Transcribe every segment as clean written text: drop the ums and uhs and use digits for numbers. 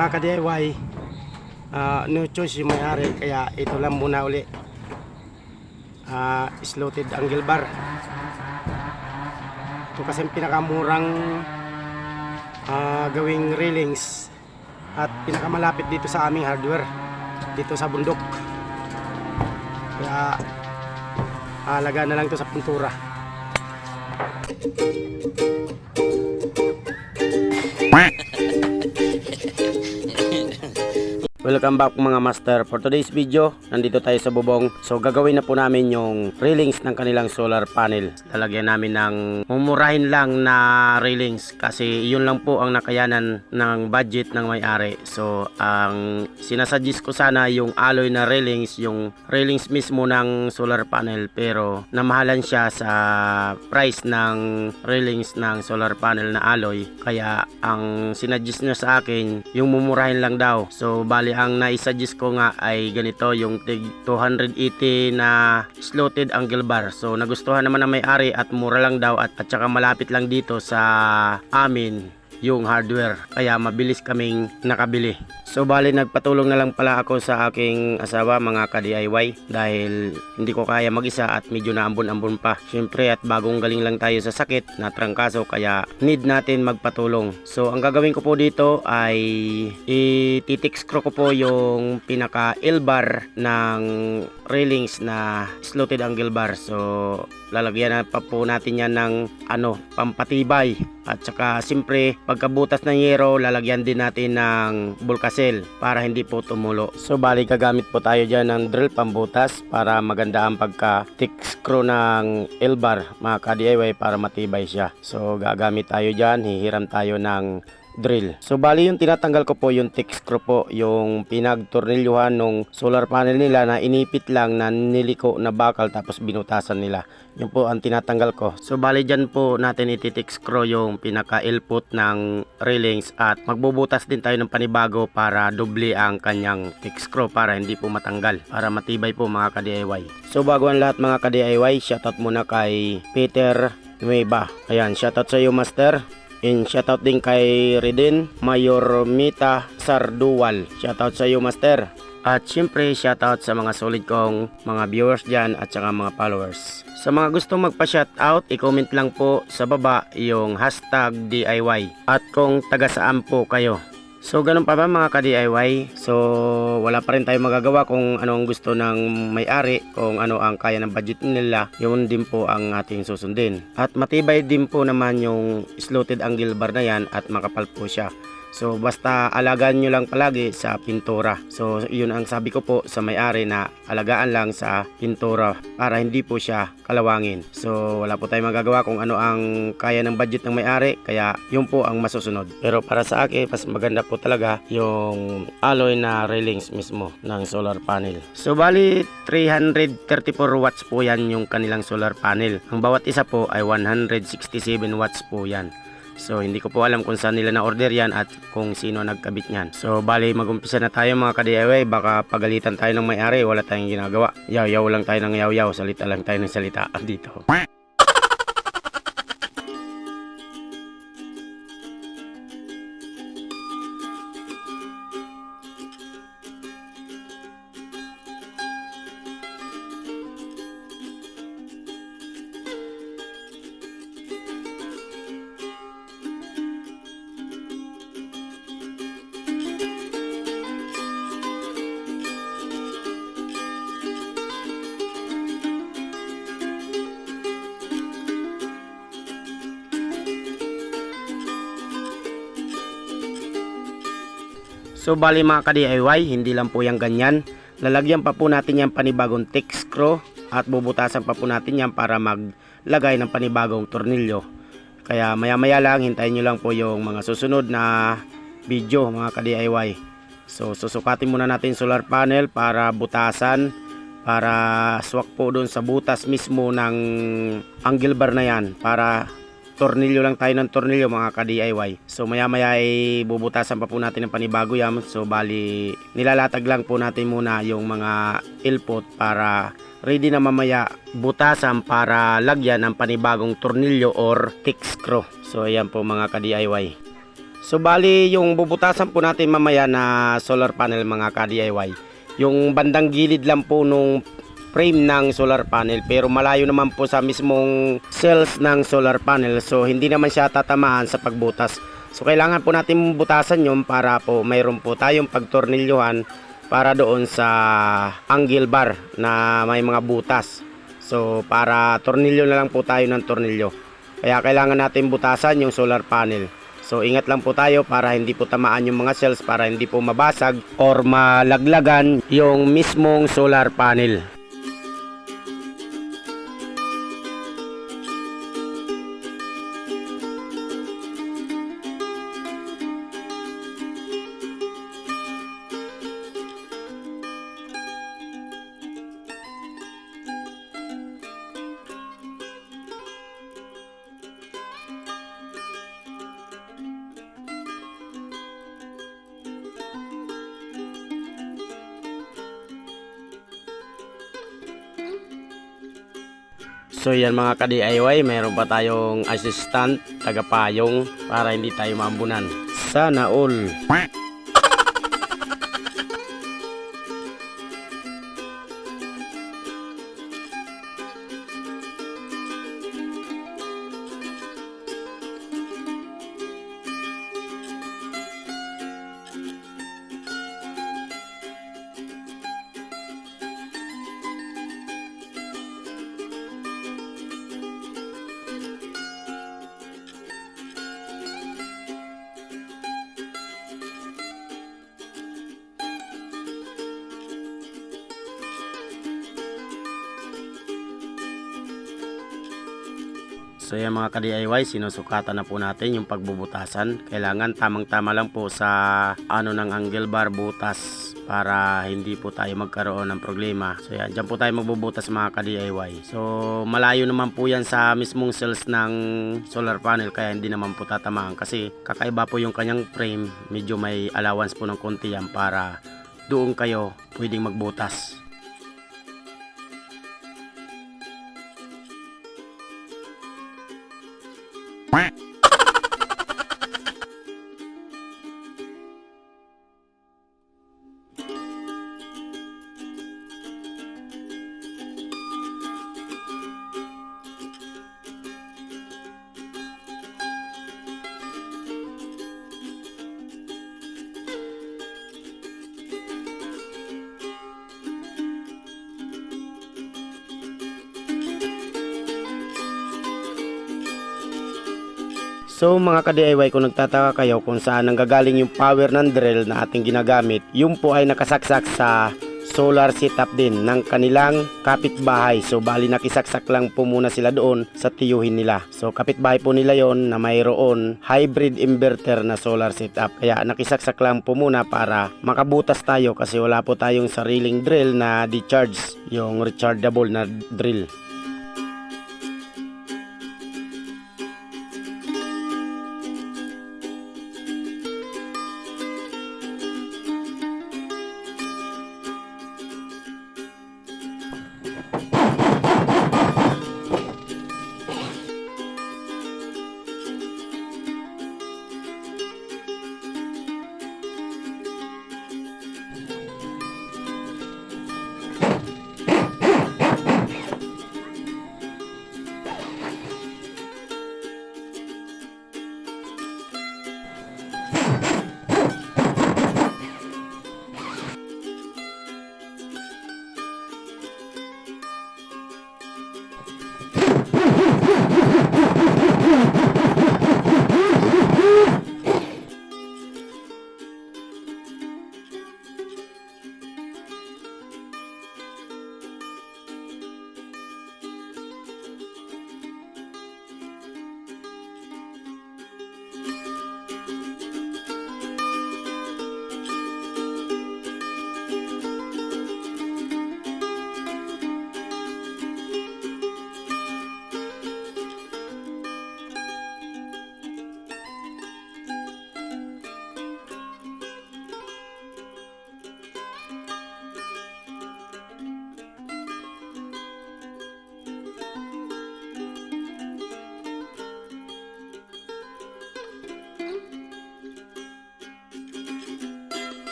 mga ka-DIY, no choice yung may-ari, kaya ito lang muna uli. Slotted angle bar. Ito kasi pinakamurang gawing railings at pinakamalapit dito sa aming hardware dito sa bundok, kaya alaga na lang ito sa pintura. Welcome back mga master. For today's video, nandito tayo sa bubong. So gagawin na po namin yung railings ng kanilang solar panel. Lalagyan namin ng mumurahin lang na railings kasi yun lang po ang nakayanan ng budget ng may-ari. So ang sinasuggest ko sana yung alloy na railings, yung railings mismo ng solar panel, pero namahalan siya sa price ng railings ng solar panel na alloy. Kaya ang sinuggest niya sa akin yung mumurahin lang daw. So bali ang naisuggest ko nga ay ganito, yung tig 280 na slotted angle bar. So nagustuhan naman ng may-ari at mura lang daw at saka malapit lang dito sa amin yung hardware, kaya mabilis kaming nakabili. So bali nagpatulong na lang pala ako sa aking asawa mga ka-DIY dahil hindi ko kaya mag-isa at medyo naambon-ambon pa. Syempre at bagong galing lang tayo sa sakit na trangkaso, kaya need natin magpatulong. So ang gagawin ko po dito ay ititik screw ko po yung pinaka L-bar ng railings na slotted angle bar. So lalagyan na pa po natin yan ng pampatibay, at saka siyempre pagkabutas ng yero lalagyan din natin ng bulkasel para hindi po tumulo. So bali gagamit po tayo dyan ng drill pambutas para maganda ang pagka-tick screw ng L-bar mga ka-DIY para matibay siya. So gagamit tayo dyan, hihiram tayo ng drill. So bali yung tinatanggal ko po yung tick screw po, yung pinagtornilyuhan nung solar panel nila na inipit lang na niliko na bakal tapos binutasan nila. Yun po ang tinatanggal ko. So bali dyan po natin ititik screw yung pinaka L-put ng railings at magbubutas din tayo ng panibago para doble ang kanyang tick screw para hindi po matanggal, para matibay po mga ka-DIY. So bago ang lahat mga ka-DIY, shoutout muna kay Peter Nueva. Ayan, shoutout sa iyo master. And shoutout din kay Redin Mayor Mita Sardual. Shoutout sa iyo master. At syempre shoutout sa mga solid kong mga viewers dyan at saka mga followers. Sa mga gustong magpa-shoutout, i-comment lang po sa baba yung hashtag DIY at kung taga saan po kayo. So ganun pa ba mga ka-DIY? So wala pa rin tayo magagawa kung ano ang gusto ng may-ari, kung ano ang kaya ng budget nila, yun din po ang ating susundin. At matibay din po naman yung slotted angle bar na yan at makapal po siya. So basta alagaan nyo lang palagi sa pintura. So yun ang sabi ko po sa may-ari, na alagaan lang sa pintura para hindi po siya kalawangin. So wala po tayong magagawa kung ano ang kaya ng budget ng may-ari, kaya yun po ang masusunod. Pero para sa akin, mas maganda po talaga yung alloy na railings mismo ng solar panel. So bali 334 watts po yan yung kanilang solar panel. Ang bawat isa po ay 167 watts po yan. So hindi ko po alam kung saan nila na-order yan at kung sino nagkabit niyan. So bali mag-umpisa na tayo mga ka-DIY. Baka pagalitan tayo ng may-ari, wala tayong ginagawa. Yaw-yaw lang tayo ng yaw-yaw, salita lang tayo ng salita dito. So bali mga ka-DIY, hindi lang po yung ganyan. Lalagyan pa po natin yung panibagong tick screw at bubutasan pa po natin yan para maglagay ng panibagong tornilyo. Kaya maya maya lang, hintayin nyo lang po yung mga susunod na video mga ka-DIY. So susukatin muna natin solar panel para butasan, para swak po doon sa butas mismo ng angle bar na yan, para tornilyo lang tayo ng tornilyo mga ka-DIY. So maya maya ay bubutasan pa po natin ng panibago yan. So bali nilalatag lang po natin muna yung mga L-put para ready na mamaya butasan para lagyan ng panibagong tornilyo or tick screw. So ayan po mga ka-DIY. So bali yung bubutasan po natin mamaya na solar panel mga ka-DIY, yung bandang gilid lang po nung frame ng solar panel, pero malayo naman po sa mismong cells ng solar panel, so hindi naman siya tatamaan sa pagbutas. So kailangan po natin butasan yun para po mayroon po tayong pagtornilyuhan para doon sa angle bar na may mga butas. So para tornilyo na lang po tayo ng tornilyo, kaya kailangan natin butasan yung solar panel. So ingat lang po tayo para hindi po tamaan yung mga cells, para hindi po mabasag or malaglagan yung mismong solar panel. So yan mga ka-DIY, mayroon pa tayong assistant, tagapayong para hindi tayo maambunan. Sana all. So yan mga ka-DIY, sinusukatan na po natin yung pagbubutasan. Kailangan tamang-tama lang po sa ng angle bar butas para hindi po tayo magkaroon ng problema. So yan, dyan po tayo magbubutas mga ka-DIY. So malayo naman po yan sa mismong cells ng solar panel, kaya hindi naman po tatamaan kasi kakaiba po yung kanyang frame. Medyo may allowance po ng konti yan para doon kayo pwedeng magbutas. So mga ka-DIY, kung nagtataka kayo kung saan nanggagaling yung power ng drill na ating ginagamit, yung po ay nakasaksak sa solar setup din ng kanilang kapitbahay. So bali nakisaksak lang po muna sila doon sa tiyuhin nila. So kapitbahay po nila yon na mayroon hybrid inverter na solar setup. Kaya nakisaksak lang po muna para makabutas tayo kasi wala po tayong sariling drill na di-charge, yung rechargeable na drill.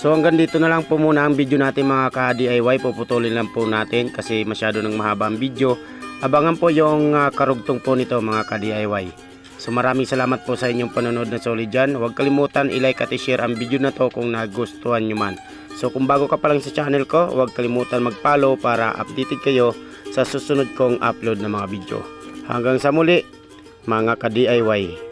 So hanggang dito na lang po muna ang video natin mga ka-DIY. Puputulin lang po natin kasi masyado nang mahaba ang video. Abangan po yung karugtong po nito mga ka-DIY. So maraming salamat po sa inyong panonood na solid dyan. Huwag kalimutan i-like at i-share ang video na to kung nagustuhan nyo man. So kung bago ka pa lang sa channel ko, huwag kalimutan mag-follow para updated kayo sa susunod kong upload na mga video. Hanggang sa muli mga ka-DIY.